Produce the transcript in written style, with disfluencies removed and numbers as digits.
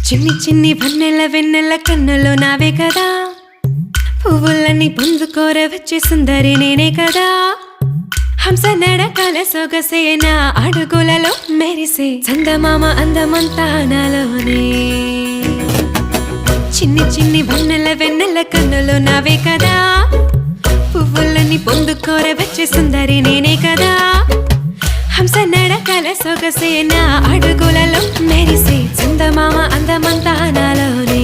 చిన్ని చిన్ని వన్నెల వెన్నెల కన్నులో నావే కదా, పువ్వులన్నీ పొందుకోర వచ్చే సుందరి నేనే కదా. హంస నడకల సొగసే నా అడుగులలో మెరిసే చందమామ అందమంతా నాలోనే. చిన్ని చిన్ని వన్నెల వెన్నెల కన్నులో నావే కదా, పువ్వులన్నీ పొందుకోర వచ్చే సుందరి నేనే కదా. హంస నడకల సొగసే నా అడుగులలో మెరిసే చందమామ అందమంతా నాలోనే.